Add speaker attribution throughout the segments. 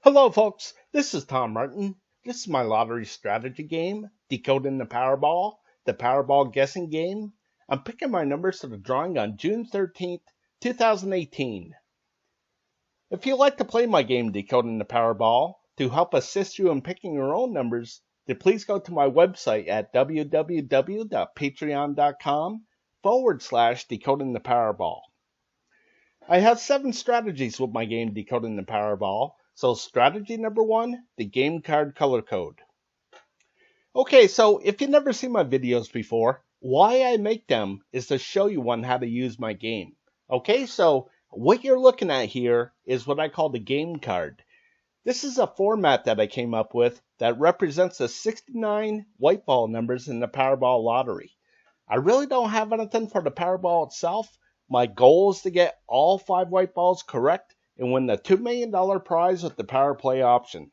Speaker 1: Hello, folks. This is Tom Martin. This is my lottery strategy game, Decoding the Powerball guessing game. I'm picking my numbers for the drawing on June 13th, 2018. If you'd like to play my game, Decoding the Powerball, to help assist you in picking your own numbers, then please go to my website at www.patreon.com/Decoding the Powerball. I have 7 strategies with my game Decoding the Powerball. So strategy number 1, the game card color code. Okay, so if you've never seen my videos before, why I make them is to show you on how to use my game. Okay, so what you're looking at here is what I call the game card. This is a format that I came up with that represents the 69 white ball numbers in the Powerball lottery. I really don't have anything for the Powerball itself. My goal is to get all 5 white balls correct and win the $2 million prize with the Power Play option.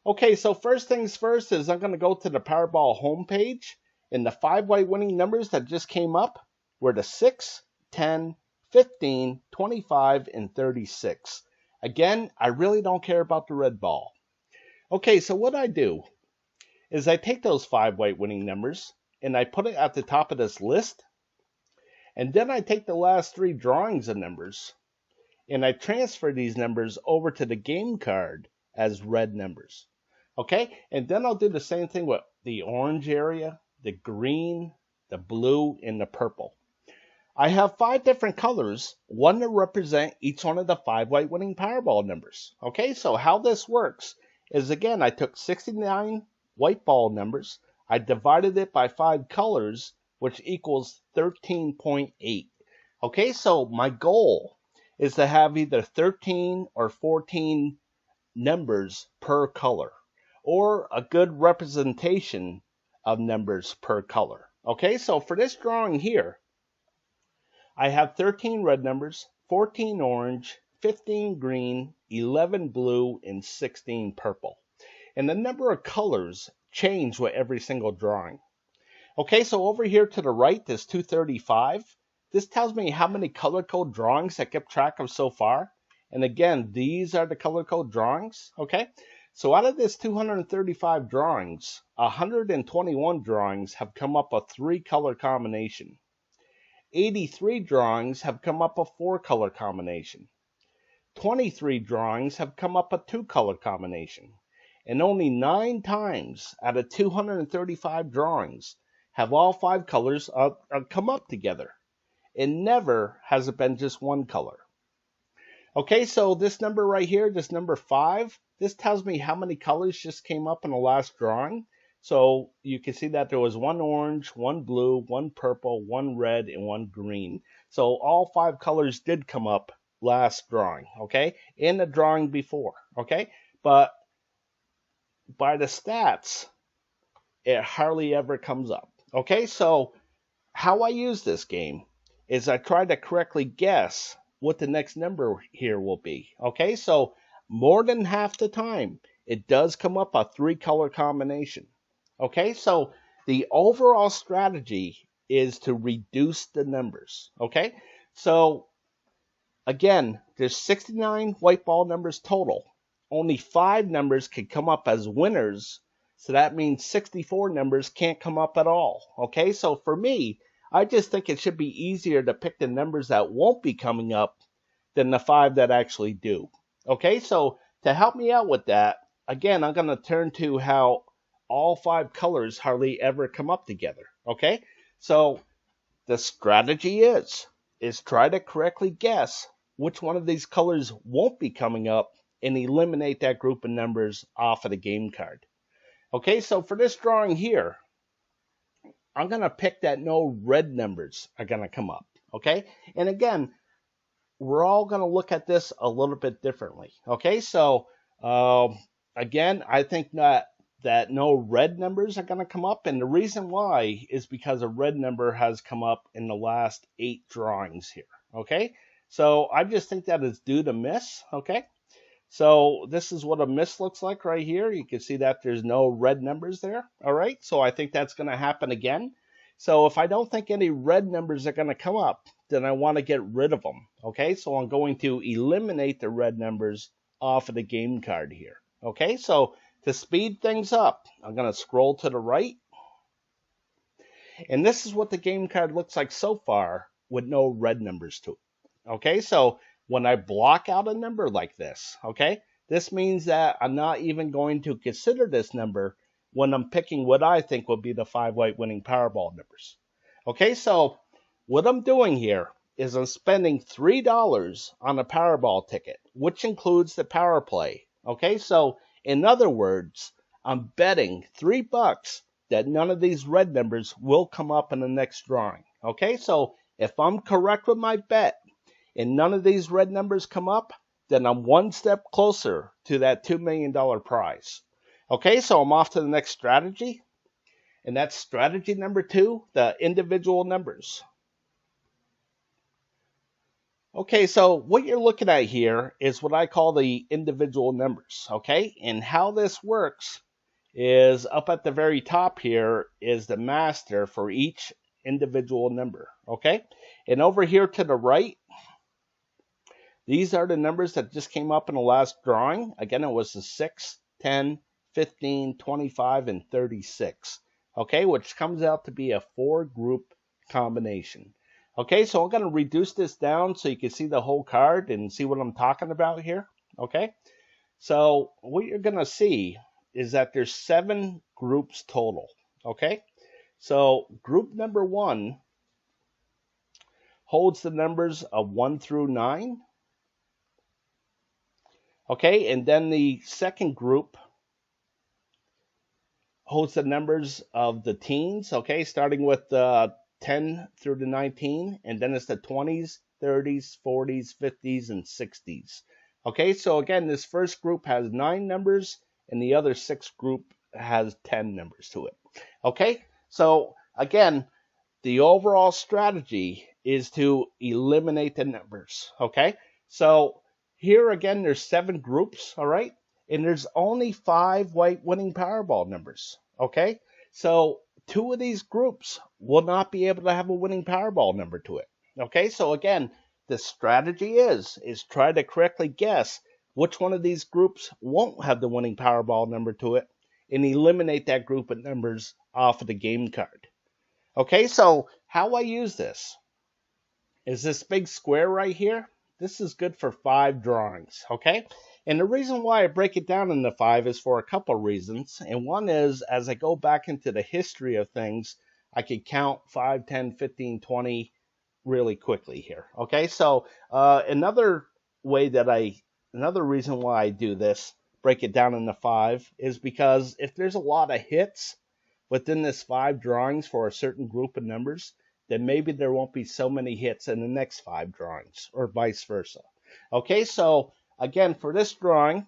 Speaker 1: Okay, so first things first is I'm going to go to the Powerball homepage, and the 5 white winning numbers that just came up were the 6, 10, 15, 25, and 36. Again, I really don't care about the red ball. Okay, so what I do is I take those 5 white winning numbers and I put it at the top of this list, and then I take the last 3 drawings of numbers and I transfer these numbers over to the game card as red numbers. Okay, and then I'll do the same thing with the orange area, the green, the blue, and the purple. I have 5 different colors, one to represent each one of the 5 white winning Powerball numbers. Okay, so how this works is, again, I took 69 white ball numbers, I divided it by 5 colors, which equals 13.8. Okay, so my goal is to have either 13 or 14 numbers per color, or a good representation of numbers per color. Okay, so for this drawing here, I have 13 red numbers, 14 orange, 15 green, 11 blue, and 16 purple. And the number of colors change with every single drawing. Okay, so over here to the right, there's 235. This tells me how many color code drawings I kept track of so far. And again, these are the color code drawings, okay? So out of this 235 drawings, 121 drawings have come up a 3-color combination. 83 drawings have come up a 4-color combination. 23 drawings have come up a 2-color combination. And only 9 times out of 235 drawings have all 5 colors come up together. And never has it been just 1 color. Okay, so this number right here, this number 5, this tells me how many colors just came up in the last drawing. So you can see that there was 1 orange, 1 blue, 1 purple, 1 red, and 1 green. So all 5 colors did come up last drawing, okay, in the drawing before, okay? But by the stats, it hardly ever comes up. Okay, so how I use this game is I try to correctly guess what the next number here will be. Okay, so more than half the time, it does come up a 3-color combination. Okay, so the overall strategy is to reduce the numbers. Okay, so again, there's 69 white ball numbers total. Only 5 numbers can come up as winners, so that means 64 numbers can't come up at all. Okay, so for me, I just think it should be easier to pick the numbers that won't be coming up than the 5 that actually do. Okay, so to help me out with that, again, I'm going to turn to how all 5 colors hardly ever come up together. Okay, so the strategy is try to correctly guess which one of these colors won't be coming up and eliminate that group of numbers off of the game card. Okay, so for this drawing here, I'm going to pick that no red numbers are going to come up, okay? And again, we're all going to look at this a little bit differently, okay? So, again, I think that no red numbers are going to come up, and the reason why is because a red number has come up in the last 8 drawings here, okay? So I just think that is due to miss, okay? So this is what a miss looks like right here. You can see that there's no red numbers there. All right, so I think that's going to happen again. So if I don't think any red numbers are going to come up, then I want to get rid of them. Okay, so I'm going to eliminate the red numbers off of the game card here. Okay, so to speed things up, I'm going to scroll to the right. And this is what the game card looks like so far with no red numbers to it. Okay, so when I block out a number like this, okay, this means that I'm not even going to consider this number when I'm picking what I think will be the 5 white winning Powerball numbers. Okay, so what I'm doing here is I'm spending $3 on a Powerball ticket, which includes the power play. Okay, so in other words, I'm betting $3 that none of these red numbers will come up in the next drawing. Okay, so if I'm correct with my bet and none of these red numbers come up, then I'm one step closer to that $2 million prize. Okay, so I'm off to the next strategy, and that's strategy number 2, the individual numbers. Okay, so what you're looking at here is what I call the individual numbers, okay? And how this works is up at the very top here is the master for each individual number, okay? And over here to the right, these are the numbers that just came up in the last drawing. Again, it was the 6, 10, 15, 25, and 36, okay? Which comes out to be a 4-group combination. Okay, so I'm going to reduce this down so you can see the whole card and see what I'm talking about here, okay? So what you're going to see is that there's 7 groups total, okay? So group number 1 holds the numbers of 1 through 9, okay? And then the second group holds the numbers of the teens, okay? Starting with 10 through to 19, and then it's the 20s, 30s, 40s, 50s, and 60s. Okay, so again, this first group has 9 numbers, and the other 6 group has 10 numbers to it. Okay, so again, the overall strategy is to eliminate the numbers. Okay, so here again, there's 7 groups, all right, and there's only 5 white winning Powerball numbers. Okay, so 2 of these groups will not be able to have a winning Powerball number to it. Okay, so again, the strategy is try to correctly guess which one of these groups won't have the winning Powerball number to it and eliminate that group of numbers off of the game card. Okay, so how I use this is this big square right here. This is good for 5 drawings, okay? And the reason why I break it down into 5 is for a couple reasons. And one is, as I go back into the history of things, I could count 5, 10, 15, 20 really quickly here. Okay, so another reason why I do this, break it down into 5, is because if there's a lot of hits within this 5 drawings for a certain group of numbers, then maybe there won't be so many hits in the next 5 drawings, or vice versa. Okay, so again, for this drawing,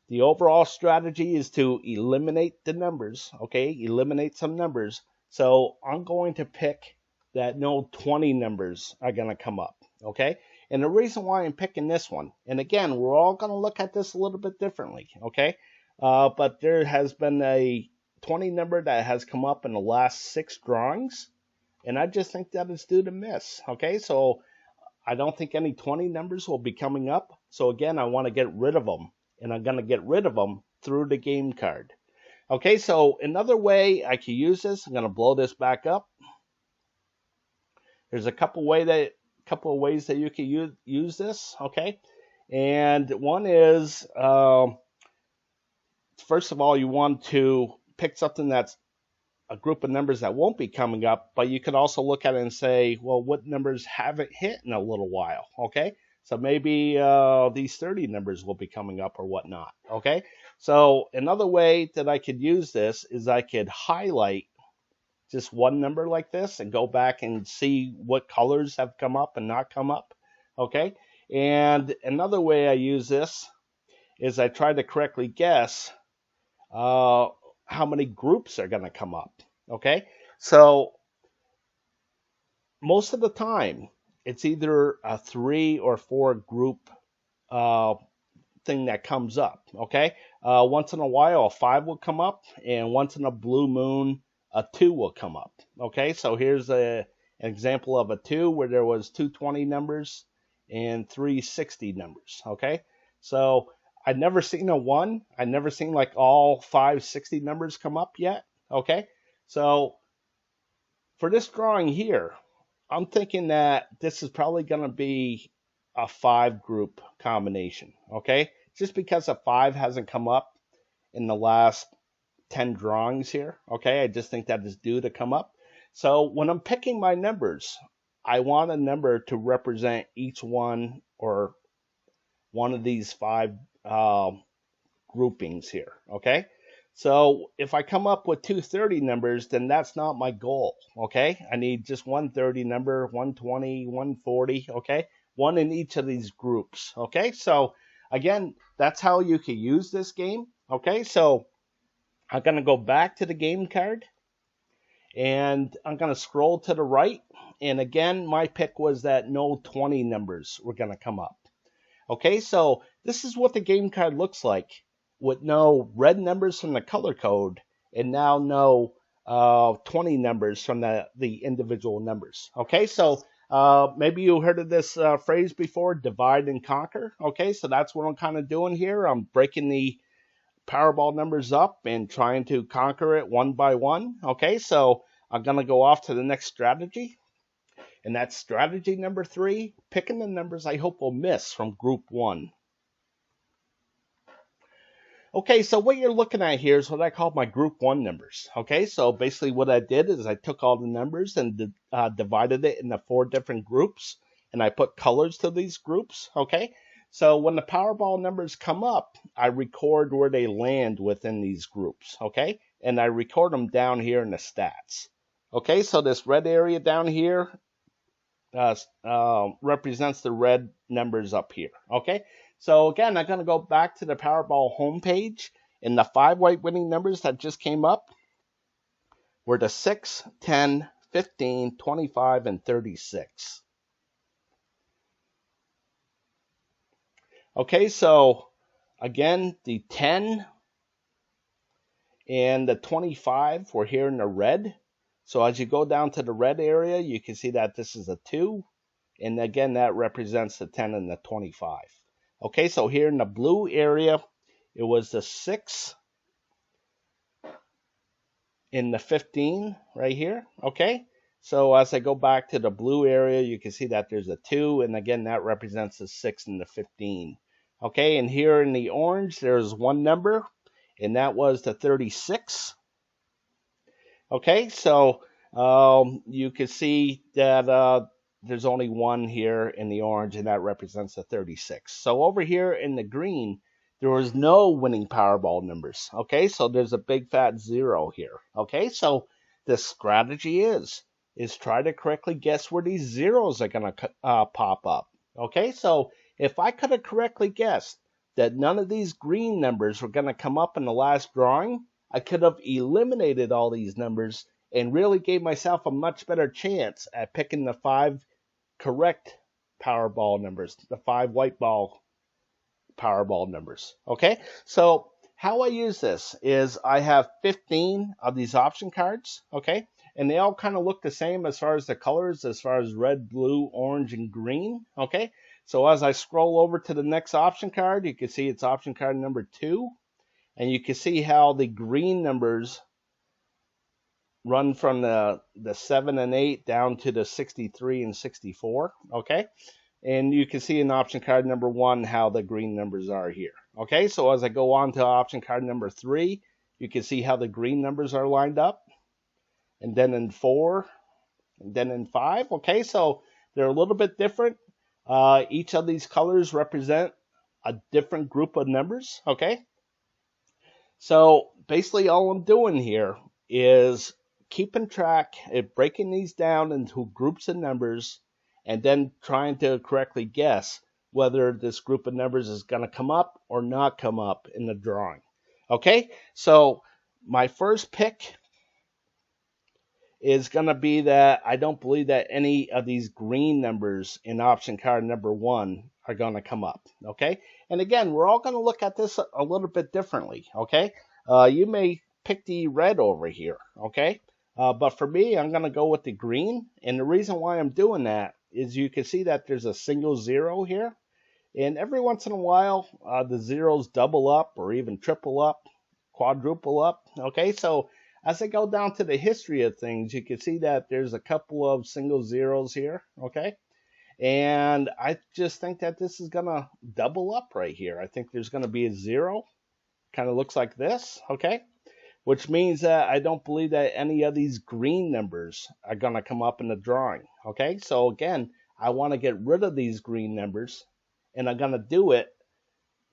Speaker 1: the overall strategy is to eliminate the numbers, okay? Eliminate some numbers. So I'm going to pick that no 20 numbers are going to come up, okay? And the reason why I'm picking this one, and again, we're all going to look at this a little bit differently, okay? But there has been a 20 number that has come up in the last 6 drawings, and I just think that it's due to miss, okay? So I don't think any 20 numbers will be coming up. So again, I want to get rid of them, and I'm going to get rid of them through the game card. Okay, so another way I can use this, I'm going to blow this back up. There's a couple of ways that you can use this, okay? And one is, first of all, you want to pick something that's a group of numbers that won't be coming up, but you could also look at it and say, well, what numbers haven't hit in a little while, okay? So maybe these 30 numbers will be coming up or whatnot, okay? So another way that I could use this is I could highlight just one number like this and go back and see what colors have come up and not come up, okay? And another way I use this is I try to correctly guess how many groups are going to come up, okay? So most of the time, it's either a 3 or 4 group thing that comes up, okay? Once in a while, a 5 will come up, and once in a blue moon, a 2 will come up, okay? So here's an example of a 2 where there was 2 20 numbers and 3 60 numbers, okay? So I've never seen a 1. I've never seen like all 560 numbers come up yet. Okay, so for this drawing here, I'm thinking that this is probably going to be a 5 group combination. Okay, just because a 5 hasn't come up in the last 10 drawings here. Okay, I just think that is due to come up. So when I'm picking my numbers, I want a number to represent each one or one of these 5 groupings here. Okay, so if I come up with 230 numbers, then that's not my goal. Okay, I need just 130 number, 120, 140. Okay, one in each of these groups. Okay, so again, that's how you can use this game. Okay, so I'm going to go back to the game card and I'm going to scroll to the right. And again, my pick was that no 20 numbers were going to come up. Okay, so this is what the game card looks like with no red numbers from the color code and now no 20 numbers from the individual numbers. Okay, so maybe you heard of this phrase before, divide and conquer. Okay, so that's what I'm kind of doing here. I'm breaking the Powerball numbers up and trying to conquer it one by one. Okay, so I'm going to go off to the next strategy. And that's strategy number 3, picking the numbers I hope will miss from group 1. Okay, so what you're looking at here is what I call my group 1 numbers. Okay, so basically what I did is I took all the numbers and divided it into 4 different groups. And I put colors to these groups. Okay, so when the Powerball numbers come up, I record where they land within these groups. Okay, and I record them down here in the stats. Okay, so this red area down here represents the red numbers up here. Okay, so again, I'm going to go back to the Powerball homepage, and the 5 white winning numbers that just came up were the 6, 10, 15, 25, and 36. Okay, so again, the 10 and the 25 were here in the red. So as you go down to the red area, you can see that this is a 2. And again, that represents the 10 and the 25. Okay, so here in the blue area, it was the 6 in the 15 right here. Okay, so as I go back to the blue area, you can see that there's a 2. And again, that represents the 6 and the 15. Okay, and here in the orange, there's one number, and that was the 36. Okay, so you can see that there's only one here in the orange, and that represents the 36. So over here in the green, there was no winning Powerball numbers. Okay, so there's a big fat 0 here. Okay, so the strategy is try to correctly guess where these zeros are going to pop up. Okay, so if I could have correctly guessed that none of these green numbers were going to come up in the last drawing, I could have eliminated all these numbers and really gave myself a much better chance at picking the 5 correct Powerball numbers, the 5 white ball Powerball numbers. Okay, so how I use this is I have 15 of these option cards, okay, and they all kind of look the same as far as the colors, as far as red, blue, orange, and green, okay. So as I scroll over to the next option card, you can see it's option card number 2. And you can see how the green numbers run from the 7 and 8 down to the 63 and 64, okay? And you can see in option card number 1 how the green numbers are here, okay? So as I go on to option card number 3, you can see how the green numbers are lined up. And then in 4, and then in 5, okay? So they're a little bit different. Each of these colors represent a different group of numbers, okay? So basically all I'm doing here is keeping track of breaking these down into groups of numbers and then trying to correctly guess whether this group of numbers is going to come up or not come up in the drawing. Okay, so my first pick is going to be that I don't believe that any of these green numbers in option card number 1 are going to come up. Okay, and again, we're all going to look at this a little bit differently. Okay, you may pick the red over here. Okay, but for me, I'm going to go with the green, and the reason why I'm doing that is you can see that there's a single 0 here, And every once in a while, the zeros double up or even triple up, quadruple up. Okay, so as I go down to the history of things, you can see that there's a couple of single zeros here. Okay, and I just think that this is going to double up right here. I think there's going to be a zero, kind of looks like this. Okay, which means that I don't believe that any of these green numbers are going to come up in the drawing. Okay, so again, I want to get rid of these green numbers, and I'm going to do it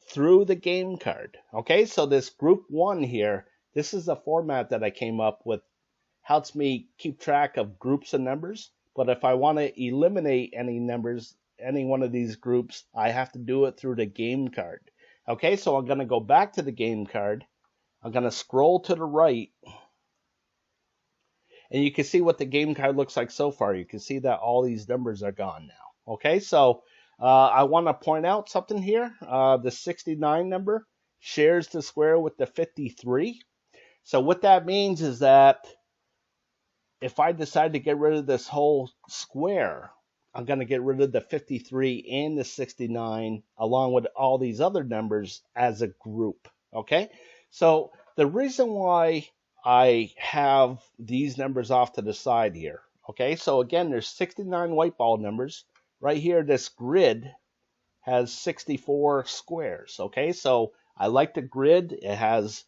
Speaker 1: through the game card. Okay, so this group 1 here, this is the format that I came up with. Helps me keep track of groups of numbers, but if I want to eliminate any numbers, any one of these groups, I have to do it through the game card. Okay, so I'm going to go back to the game card. I'm going to scroll to the right, and you can see what the game card looks like so far. You can see that all these numbers are gone now. Okay, so I want to point out something here. The 69 number shares the square with the 53. So what that means is that if I decide to get rid of this whole square, I'm going to get rid of the 53 and the 69 along with all these other numbers as a group. Okay, so the reason why I have these numbers off to the side here. Okay, so again, there's 69 white ball numbers. Right here, this grid has 64 squares. Okay, so I like the grid. It has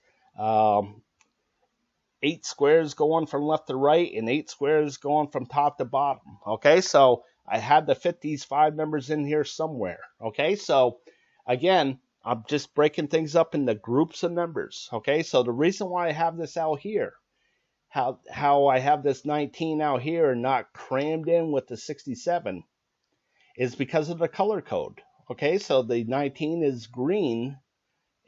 Speaker 1: 8 squares going from left to right and 8 squares going from top to bottom. Okay, so I had to fit these 5 numbers in here somewhere. Okay, so again, I'm just breaking things up into groups of numbers. Okay, so the reason why I have this out here, how I have this 19 out here and not crammed in with the 67, is because of the color code. Okay, so the 19 is green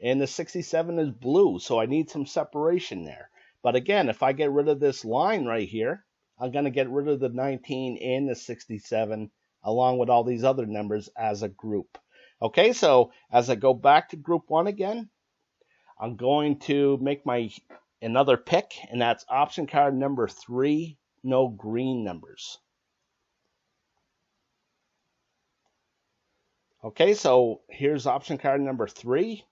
Speaker 1: and the 67 is blue, so I need some separation there. But again, if I get rid of this line right here, I'm going to get rid of the 19 and the 67 along with all these other numbers as a group. Okay, so as I go back to group 1 again, I'm going to make another pick, and that's option card number 3, no green numbers. Okay, so here's option card number 3,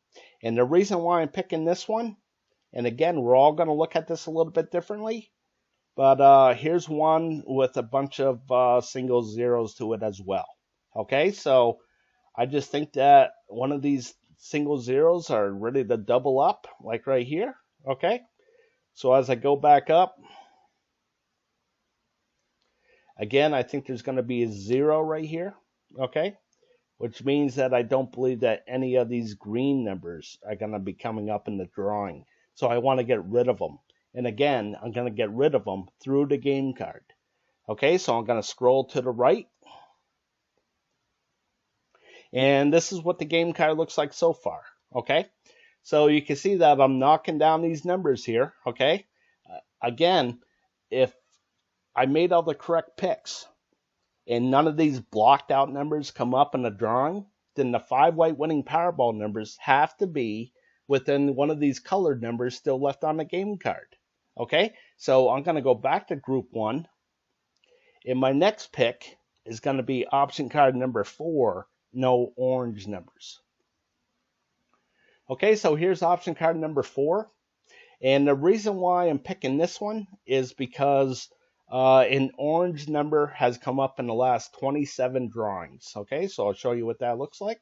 Speaker 1: and the reason why I'm picking this one, and again, we're all going to look at this a little bit differently, but here's one with a bunch of single zeros to it as well. Okay, so I just think that one of these single zeros are ready to double up, like right here. Okay, so as I go back up, again, I think there's going to be a 0 right here. Okay, which means that I don't believe that any of these green numbers are going to be coming up in the drawing. So I want to get rid of them. And again, I'm going to get rid of them through the game card. Okay, so I'm going to scroll to the right. And this is what the game card looks like so far. Okay, so you can see that I'm knocking down these numbers here. Okay, again, if I made all the correct picks and none of these blocked out numbers come up in the drawing, then the 5 white winning Powerball numbers have to be within one of these colored numbers still left on the game card. Okay, so I'm going to go back to group 1, and my next pick is going to be option card number 4, no orange numbers. Okay, so here's option card number 4, and the reason why I'm picking this one is because an orange number has come up in the last 27 drawings. Okay, so I'll show you what that looks like.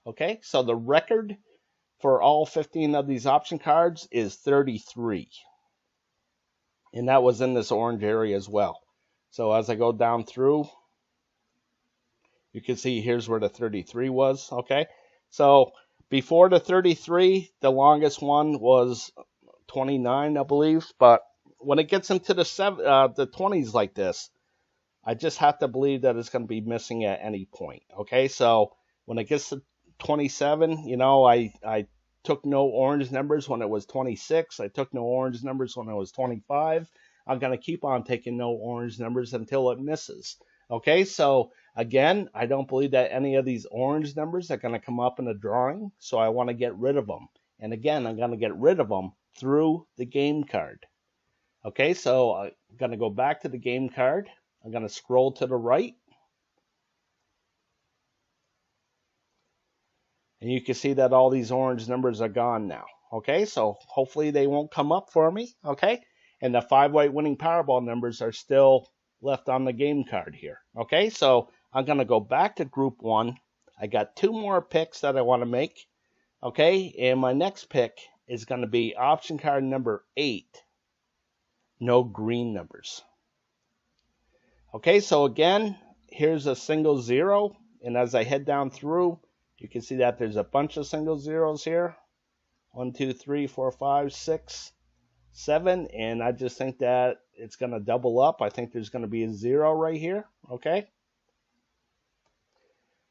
Speaker 1: Okay, so the record for all 15 of these option cards is 33. And that was in this orange area as well. So as I go down through, you can see here's where the 33 was. Okay, so before the 33, the longest one was 29, I believe. But when it gets into the 20s like this, I just have to believe that it's going to be missing at any point. Okay, so when it gets to 27, you know, I took no orange numbers when it was 26. I took no orange numbers when it was 25. I'm going to keep on taking no orange numbers until it misses. Okay, so again, I don't believe that any of these orange numbers are going to come up in the drawing, so I want to get rid of them. And again, I'm going to get rid of them through the game card. Okay, so I'm going to go back to the game card. I'm going to scroll to the right. And you can see that all these orange numbers are gone now. Okay, so hopefully they won't come up for me. Okay, and the 5 white winning Powerball numbers are still left on the game card here. Okay, so I'm going to go back to group 1. I got 2 more picks that I want to make. Okay, and my next pick is going to be option card number 8. No green numbers. Okay, so again, here's a single 0. And as I head down through, you can see that there's a bunch of single zeros here. 1, 2, 3, 4, 5, 6, 7. And I just think that it's going to double up. I think there's going to be a 0 right here. Okay.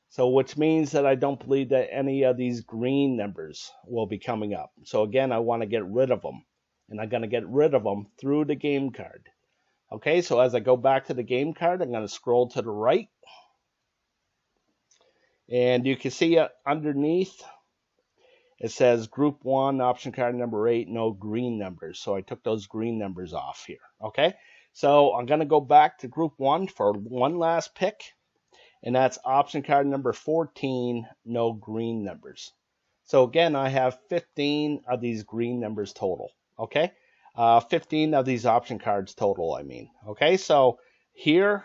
Speaker 1: So which means that I don't believe that any of these green numbers will be coming up. So again, I want to get rid of them. And I'm going to get rid of them through the game card. Okay, so as I go back to the game card, I'm going to scroll to the right. And you can see underneath, it says Group 1, option card number 8, no green numbers. So I took those green numbers off here. Okay, so I'm going to go back to Group 1 for one last pick. And that's option card number 14, no green numbers. So again, I have 15 of these green numbers total. Okay, 15 of these option cards total, I mean. Okay, so here,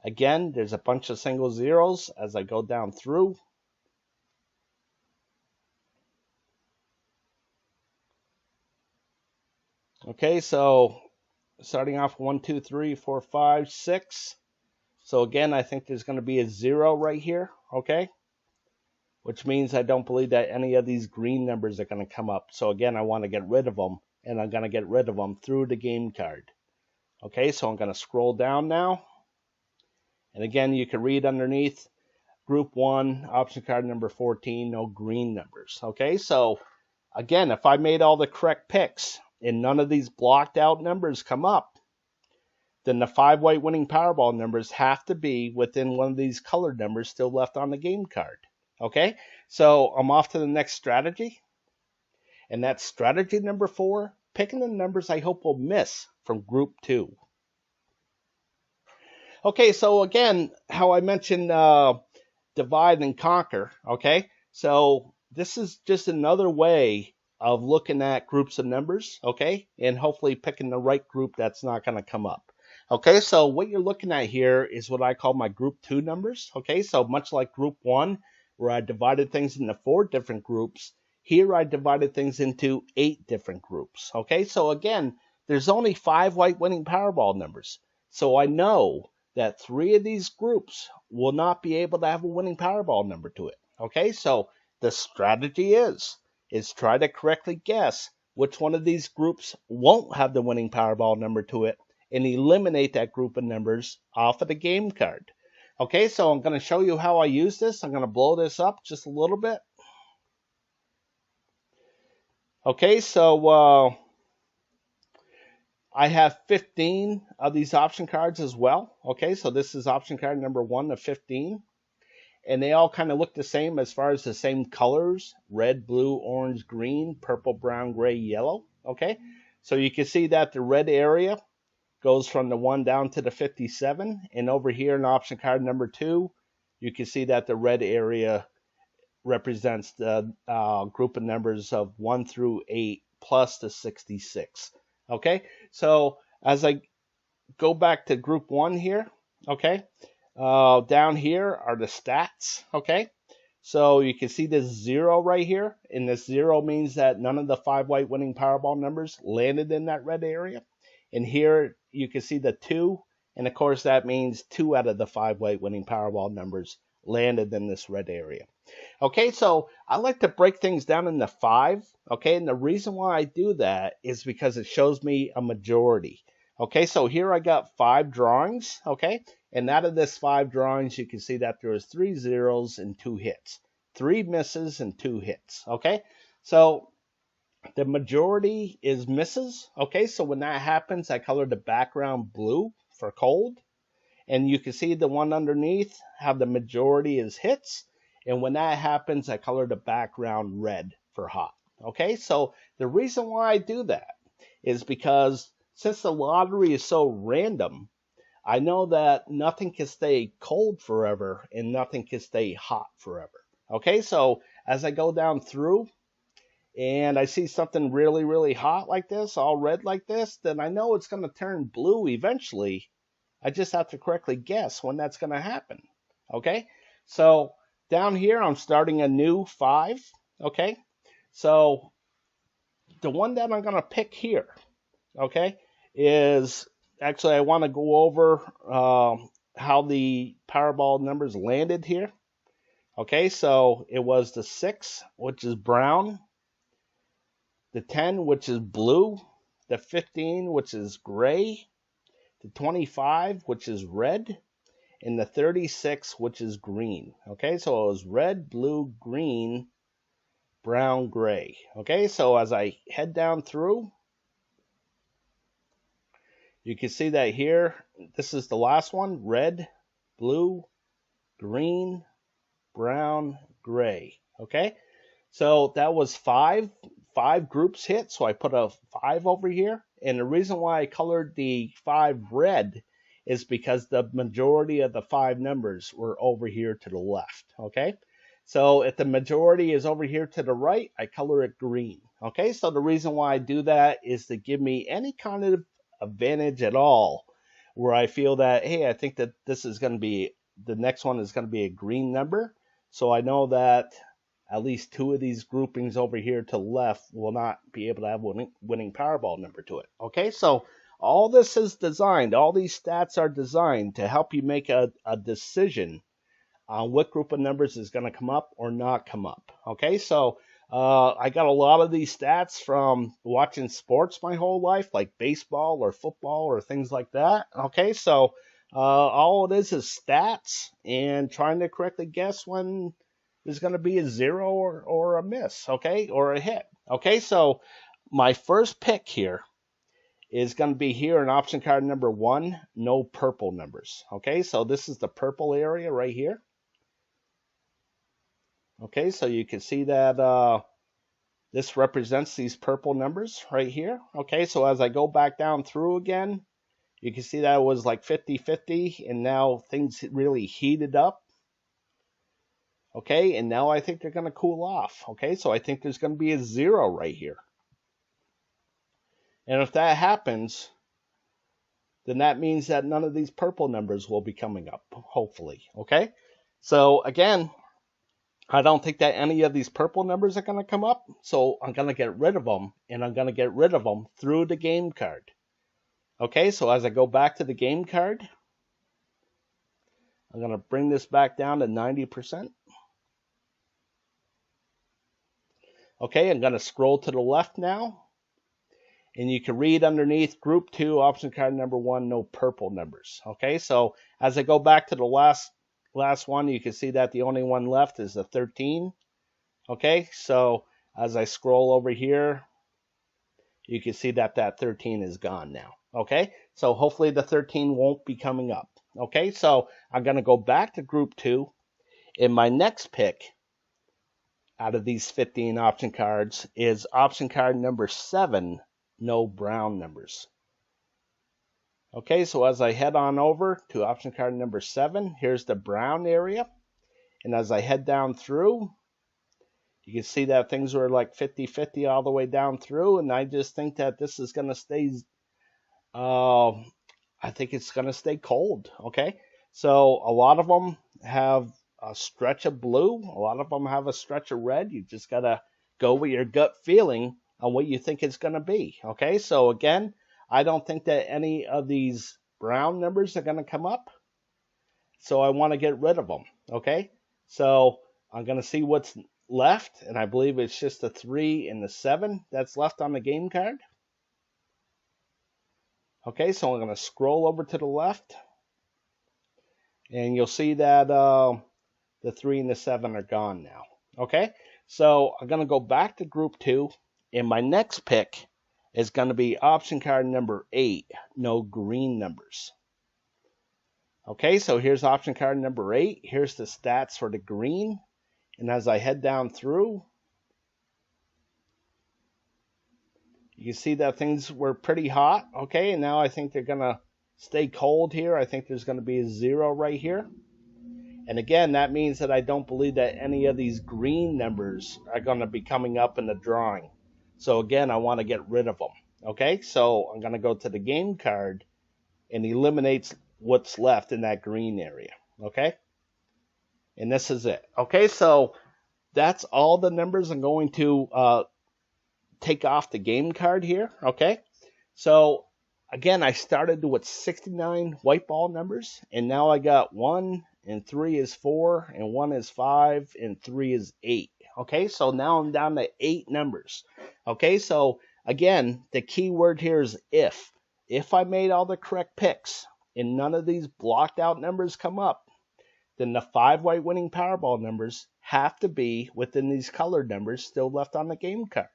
Speaker 1: again, there's a bunch of single zeros as I go down through. Okay, so starting off 1, 2, 3, 4, 5, 6. So again, I think there's going to be a 0 right here. Okay, which means I don't believe that any of these green numbers are going to come up. So again, I want to get rid of them, and I'm going to get rid of them through the game card. Okay, so I'm going to scroll down now. And again, you can read underneath Group 1, option card number 14, no green numbers. Okay, so again, if I made all the correct picks and none of these blocked out numbers come up, then the 5 white winning Powerball numbers have to be within one of these colored numbers still left on the game card. Okay, so I'm off to the next strategy. And that's strategy number 4, picking the numbers I hope will miss from Group 2. Okay, so again, how I mentioned divide and conquer. Okay, so this is just another way of looking at groups of numbers. Okay, and hopefully picking the right group that's not going to come up. Okay, so what you're looking at here is what I call my Group 2 numbers. Okay, so much like Group 1, where I divided things into 4 different groups, here I divided things into 8 different groups. Okay, so again, there's only 5 white winning Powerball numbers. So I know that 3 of these groups will not be able to have a winning Powerball number to it. Okay, so the strategy is try to correctly guess which one of these groups won't have the winning Powerball number to it, and eliminate that group of numbers off of the game card. Okay, so I'm going to show you how I use this. I'm going to blow this up just a little bit. Okay, so I have 15 of these option cards as well. Okay, so this is option card number 1 of 15. And they all kind of look the same as far as the same colors: red, blue, orange, green, purple, brown, gray, yellow. Okay, so you can see that the red area goes from the 1 down to the 57. And over here in option card number 2, you can see that the red area represents the group of numbers of 1 through 8 plus the 66. Okay, so as I go back to Group 1 here, okay, down here are the stats. Okay, so you can see this 0 right here, and this 0 means that none of the 5 white winning Powerball numbers landed in that red area. And here you can see the 2, and of course that means 2 out of the 5 white winning Powerball numbers landed in this red area. Okay, so I like to break things down into 5. Okay, and the reason why I do that is because it shows me a majority. Okay, so here I got 5 drawings. Okay, and out of this 5 drawings, you can see that there was 3 zeros and 2 hits, 3 misses and 2 hits. Okay, so the majority is misses. Okay, so when that happens, I color the background blue for cold. And you can see the one underneath how the majority is hits. And when that happens, I color the background red for hot. Okay, so the reason why I do that is because since the lottery is so random, I know that nothing can stay cold forever and nothing can stay hot forever. Okay, so as I go down through and I see something really, really hot like this, all red like this, then I know it's going to turn blue eventually. I just have to correctly guess when that's going to happen. Okay, so down here I'm starting a new 5. Okay, so the one that I'm going to pick here, okay, is actually I want to go over how the Powerball numbers landed here. Okay, so it was the 6, which is brown, the 10, which is blue, the 15, which is gray, the 25, which is red, and the 36, which is green. Okay, so it was red, blue, green, brown, gray. Okay, so as I head down through, you can see that here, this is the last one, red, blue, green, brown, gray. Okay, so that was five groups hit, so I put a 5 over here. And the reason why I colored the 5 red is because the majority of the 5 numbers were over here to the left. Okay, so if the majority is over here to the right, I color it green. Okay, so the reason why I do that is to give me any kind of advantage at all where I feel that, hey, I think that this is going to be, the next one is going to be a green number. So I know that at least 2 of these groupings over here to the left will not be able to have winning Powerball number to it. Okay, so all this is designed, all these stats are designed to help you make a decision on what group of numbers is going to come up or not come up. Okay, so I got a lot of these stats from watching sports my whole life, like baseball or football or things like that. Okay, so all it is stats and trying to correctly guess when there's going to be a 0 or a miss, okay, or a hit. Okay, so my first pick here is going to be here in option card number 1, no purple numbers. Okay, so this is the purple area right here. Okay, so you can see that this represents these purple numbers right here. Okay, so as I go back down through again, you can see that it was like 50-50, and now things really heated up. Okay, and now I think they're going to cool off. Okay, so I think there's going to be a 0 right here. And if that happens, then that means that none of these purple numbers will be coming up, hopefully. Okay, so again, I don't think that any of these purple numbers are going to come up, so I'm going to get rid of them, and I'm going to get rid of them through the game card. Okay, so as I go back to the game card, I'm going to bring this back down to 90%. Okay, I'm going to scroll to the left now, and you can read underneath group 2, option card number 1, no purple numbers. Okay, so as I go back to the last one, you can see that the only one left is the 13. Okay, so as I scroll over here, you can see that that 13 is gone now. Okay, so hopefully the 13 won't be coming up. Okay, so I'm going to go back to group 2. In my next pick out of these 15 option cards is option card number 7, no brown numbers. Okay, so as I head on over to option card number 7, here's the brown area. And as I head down through, you can see that things were like 50-50 all the way down through. And I just think that this is going to stay, I think it's going to stay cold. Okay, so a lot of them have a stretch of blue. A lot of them have a stretch of red. You just got to go with your gut feeling on what you think it's going to be. Okay, so again, I don't think that any of these brown numbers are going to come up. So I want to get rid of them. Okay, so I'm going to see what's left. And I believe it's just the 3 and the 7 that's left on the game card. Okay, so I'm going to scroll over to the left. And you'll see that the 3 and the 7 are gone now. Okay, so I'm going to go back to group 2. And my next pick is going to be option card number 8, no green numbers. Okay, so here's option card number 8. Here's the stats for the green. And as I head down through, you can see that things were pretty hot. Okay, and now I think they're going to stay cold here. I think there's going to be a 0 right here. And again, that means that I don't believe that any of these green numbers are going to be coming up in the drawing. So again, I want to get rid of them. Okay, so I'm going to go to the game card and eliminates what's left in that green area. Okay, and this is it. Okay, so that's all the numbers I'm going to take off the game card here. Okay, so again, I started with 69 white ball numbers, and now I got 1 and 3 is 4, and 1 is 5, and 3 is 8. Okay, so now I'm down to 8 numbers. Okay, so again, the key word here is if. If I made all the correct picks and none of these blocked out numbers come up, then the 5 white winning Powerball numbers have to be within these colored numbers still left on the game card.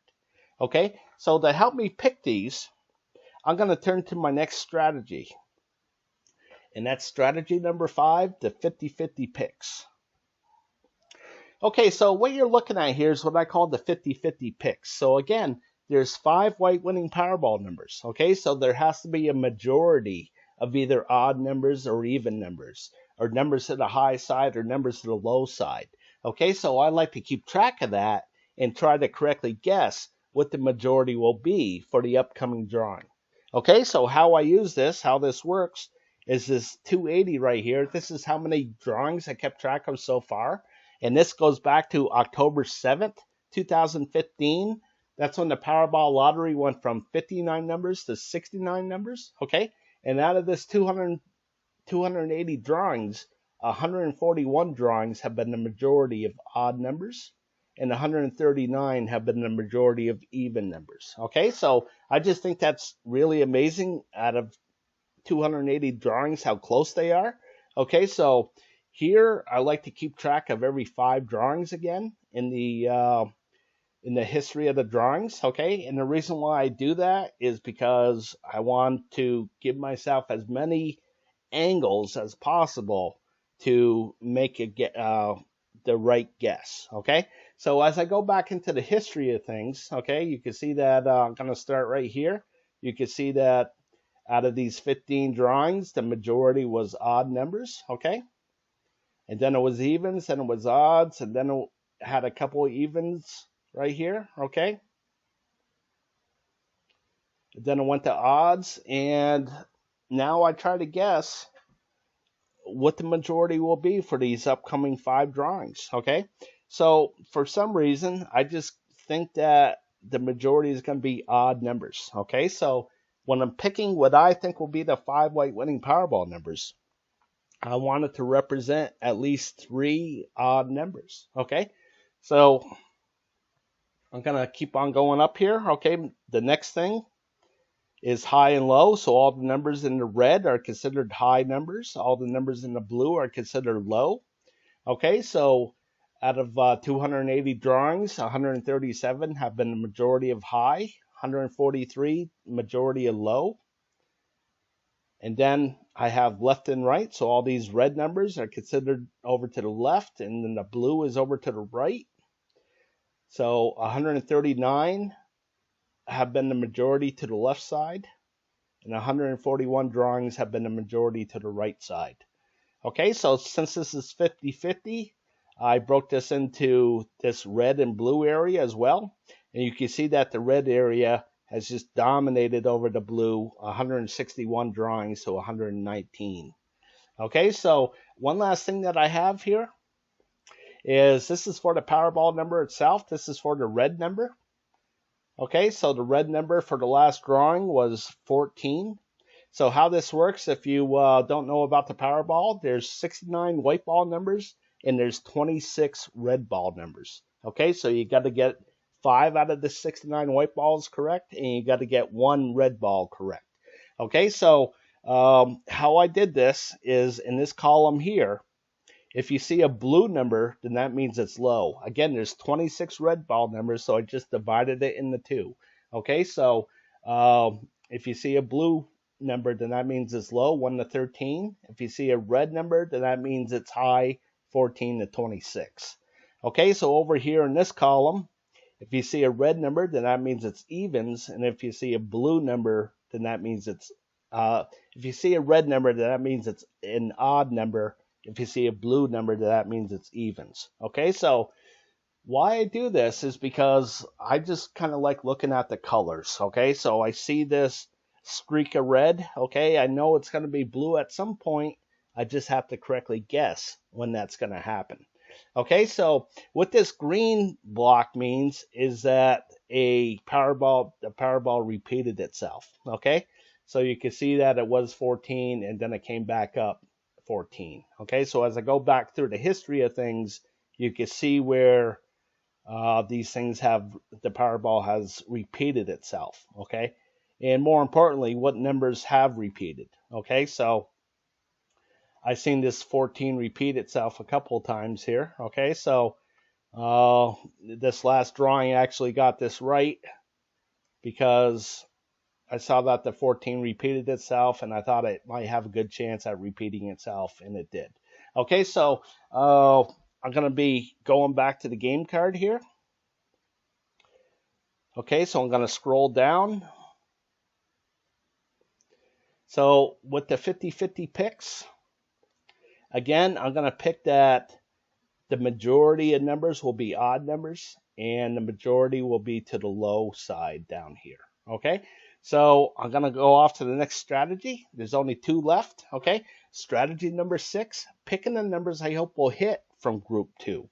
Speaker 1: Okay, so to help me pick these, I'm going to turn to my next strategy. And that's strategy number 5, the 50-50 picks. Okay, so what you're looking at here is what I call the 50-50 picks. So again, there's 5 white winning Powerball numbers. Okay, so there has to be a majority of either odd numbers or even numbers, or numbers to the high side or numbers to the low side. Okay, so I like to keep track of that and try to correctly guess what the majority will be for the upcoming drawing. Okay, so how I use this, how this works, is this 280 right here. This is how many drawings I kept track of so far. And this goes back to October 7th, 2015. That's when the Powerball lottery went from 59 numbers to 69 numbers. Okay, and out of this 280 drawings, 141 drawings have been the majority of odd numbers, and 139 have been the majority of even numbers. Okay, so I just think that's really amazing out of 280 drawings how close they are. Okay, so here I like to keep track of every 5 drawings again in the history of the drawings. Okay, and the reason why I do that is because I want to give myself as many angles as possible to make the right guess. Okay, so as I go back into the history of things, okay, you can see that I'm going to start right here. You can see that out of these 15 drawings, the majority was odd numbers. Okay, and then it was evens, and it was odds, and then it had a couple of evens right here. Okay, then it went to odds, and now I try to guess what the majority will be for these upcoming 5 drawings. Okay, so for some reason I just think that the majority is going to be odd numbers. Okay, so when I'm picking what I think will be the 5 white winning Powerball numbers, I want it to represent at least 3 odd numbers. Okay, so I'm going to keep on going up here. Okay, the next thing is high and low. So all the numbers in the red are considered high numbers. All the numbers in the blue are considered low. Okay, so out of 280 drawings, 137 have been the majority of high, 143 majority of low. And then I have left and right. So all these red numbers are considered over to the left, and then the blue is over to the right. So 139 have been the majority to the left side, and 141 drawings have been the majority to the right side. Okay, so since this is 50-50, I broke this into this red and blue area as well. And you can see that the red area has just dominated over the blue, 161 drawings to 119. Okay, so one last thing that I have here is this is for the Powerball number itself. This is for the red number. Okay, so the red number for the last drawing was 14. So how this works, if you don't know about the Powerball, there's 69 white ball numbers and there's 26 red ball numbers. Okay, so you got to get 5 out of the 69 white balls correct, and you got to get 1 red ball correct. Okay, so how I did this is in this column here, if you see a blue number, then that means it's low. Again, there's 26 red ball numbers, so I just divided it into 2. Okay, so if you see a blue number, then that means it's low, 1 to 13. If you see a red number, then that means it's high, 14 to 26. Okay, so over here in this column, if you see a red number, then that means it's evens, and if you see a blue number, then that means it's if you see a red number, then that means it's an odd number, If you see a blue number, that means it's evens. Okay, so why I do this is because I just kind of like looking at the colors. Okay, so I see this streak of red. Okay, I know it's going to be blue at some point. I just have to correctly guess when that's going to happen. Okay, so what this green block means is that the Powerball repeated itself. Okay, so you can see that it was 14 and then it came back up 14. Okay, so as I go back through the history of things, you can see where these things the Powerball has repeated itself. Okay, and more importantly, what numbers have repeated. Okay, so I've seen this 14 repeat itself a couple of times here. Okay, so this last drawing actually got this right because I saw that the 14 repeated itself and I thought it might have a good chance at repeating itself, and it did. Okay, so I'm going to be going back to the game card here. Okay, so I'm going to scroll down. So with the 50-50 picks, again, I'm going to pick that the majority of numbers will be odd numbers and the majority will be to the low side down here. Okay, so I'm going to go off to the next strategy. There's only 2 left. Okay, strategy number 6, picking the numbers I hope will hit from group 2.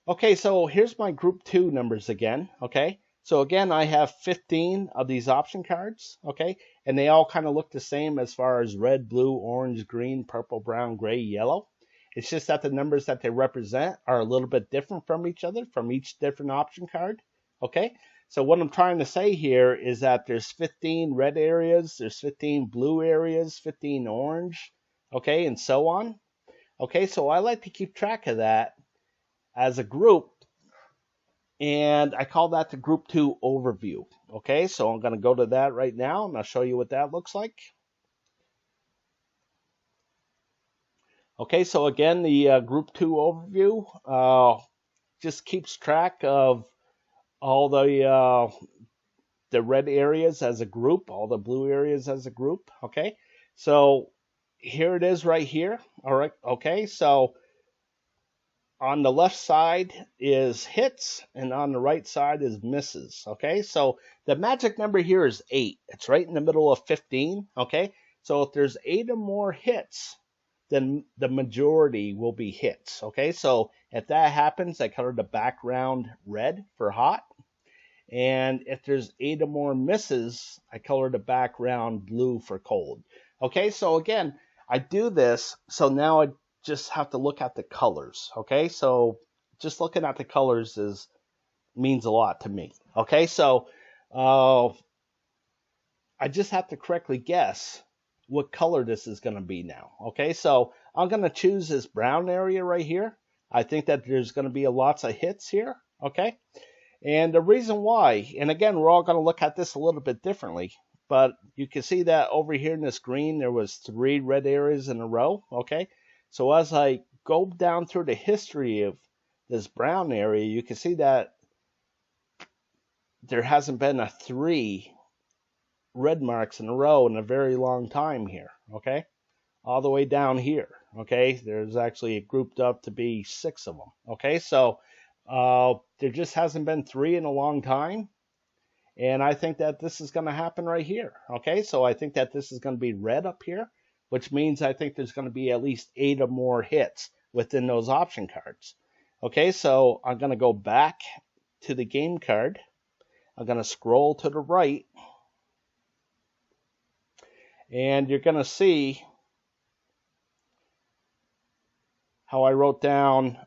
Speaker 1: Okay, so here's my group 2 numbers again. Okay, so again, I have 15 of these option cards. Okay, and they all kind of look the same as far as red, blue, orange, green, purple, brown, gray, yellow. It's just that the numbers that they represent are a little bit different from each other, from each different option card. Okay, so what I'm trying to say here is that there's 15 red areas, there's 15 blue areas, 15 orange, okay, and so on. Okay, so I like to keep track of that as a group, and I call that the group 2 overview. Okay, so I'm going to go to that right now and I'll show you what that looks like. Okay, so again, the group 2 overview just keeps track of all the red areas as a group, all the blue areas as a group. Okay, so here it is right here. All right, okay, so on the left side is hits and on the right side is misses. Okay, so the magic number here is 8. It's right in the middle of 15. Okay, so if there's 8 or more hits, then the majority will be hits. Okay, so if that happens, I color the background red for hot. And if there's 8 or more misses, I color the background blue for cold. Okay, so again, I do this, so now I just have to look at the colors. Okay, so just looking at the colors means a lot to me. Okay, so I just have to correctly guess what color this is going to be now. Okay, so I'm going to choose this brown area right here. I think that there's going to be lots of hits here. Okay, and the reason why, and again, we're all going to look at this a little bit differently, but you can see that over here in this green, there was 3 red areas in a row. Okay, so as I go down through the history of this brown area, you can see that there hasn't been a 3 red marks in a row in a very long time here. Okay, all the way down here. Okay, there's actually grouped up to be 6 of them. Okay, so there just hasn't been 3 in a long time, and I think that this is going to happen right here. Okay, so I think that this is going to be red up here, which means I think there's going to be at least 8 or more hits within those option cards. Okay, so I'm going to go back to the game card. I'm going to scroll to the right, and you're going to see how I wrote down,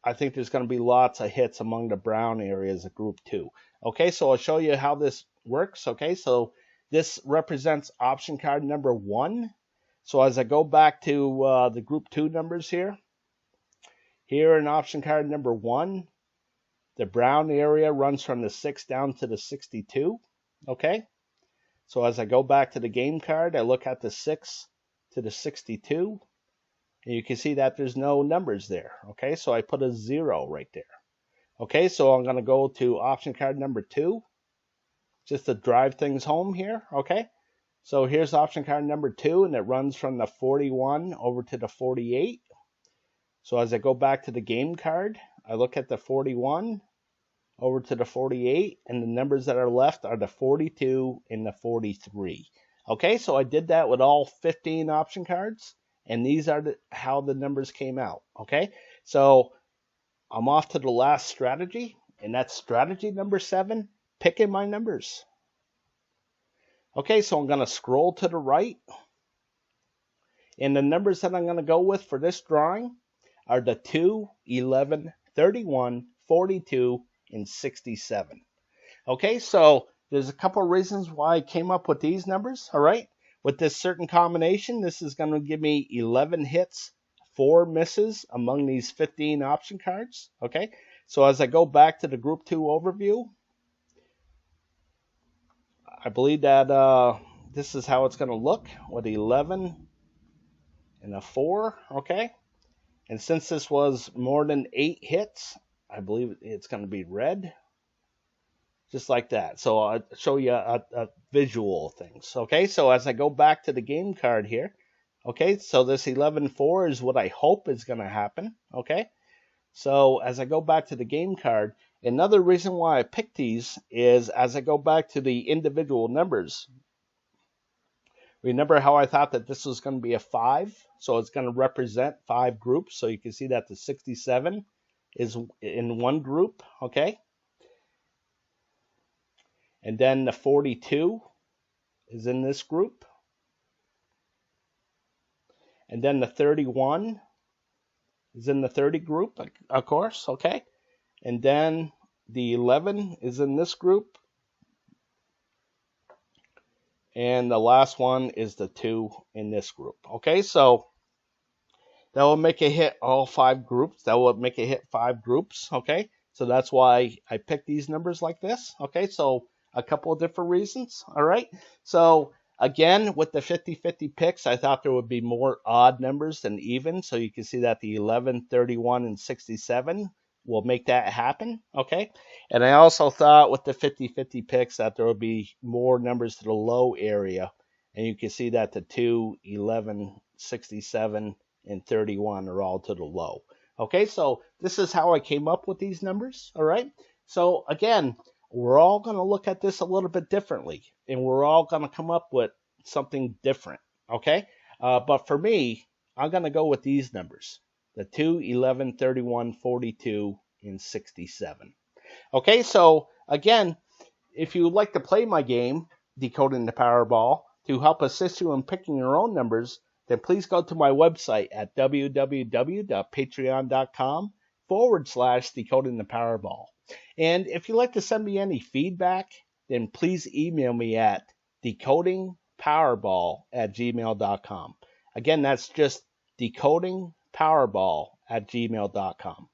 Speaker 1: I think there's going to be lots of hits among the brown areas of group 2. Okay, so I'll show you how this works. Okay, so this represents option card number 1. So as I go back to the group 2 numbers here in option card number 1, the brown area runs from the 6 down to the 62. Okay, so as I go back to the game card, I look at the 6 to the 62, and you can see that there's no numbers there. Okay, so I put a 0 right there. Okay, so I'm going to go to option card number 2, just to drive things home here. Okay, So here's option card number 2, and it runs from the 41 over to the 48. So as I go back to the game card, I look at the 41 over to the 48, and the numbers that are left are the 42 and the 43. Okay, so I did that with all 15 option cards, and these are how the numbers came out. Okay, so I'm off to the last strategy, and that's strategy number 7, picking my numbers. Okay, so I'm going to scroll to the right, and the numbers that I'm going to go with for this drawing are the 2, 11, 31, 42, and 67. Okay, so there's a couple of reasons why I came up with these numbers. All right, with this certain combination, this is going to give me 11 hits, 4 misses among these 15 option cards. Okay, so as I go back to the Group 2 overview, I believe that this is how it's going to look with 11 and a 4. Okay, and since this was more than 8 hits, I believe it's going to be red. Just like that. So I'll show you a visual of things. Okay, so as I go back to the game card here, okay, so this 11-4 is what I hope is going to happen. Okay, so as I go back to the game card, another reason why I picked these is as I go back to the individual numbers. Remember how I thought that this was going to be a 5? So it's going to represent 5 groups. So you can see that the 67 is in one group. Okay. And then the 42 is in this group. And then the 31 is in the 30 group, of course, okay? And then the 11 is in this group. And the last one is the 2 in this group. Okay, so that will make it hit all 5 groups. That will make it hit 5 groups, okay? So that's why I picked these numbers like this, okay? So a couple of different reasons, all right? So again, with the 50-50 picks, I thought there would be more odd numbers than even. So you can see that the 11, 31, and 67 will make that happen, okay? And I also thought with the 50-50 picks that there would be more numbers to the low area. And you can see that the 2, 11, 67, and 31 are all to the low. Okay, so this is how I came up with these numbers, all right? So again, we're all going to look at this a little bit differently, and we're all going to come up with something different, okay? But for me, I'm going to go with these numbers, the 2, 11, 31, 42, and 67. Okay, so again, if you would like to play my game, Decoding the Powerball, to help assist you in picking your own numbers, then please go to my website at www.patreon.com/Decoding the Powerball. And if you'd like to send me any feedback, then please email me at decodingpowerball@gmail.com. Again, that's just decodingpowerball@gmail.com.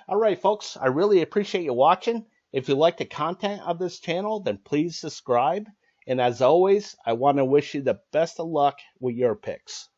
Speaker 1: All right, folks, I really appreciate you watching. If you like the content of this channel, then please subscribe. And as always, I want to wish you the best of luck with your picks.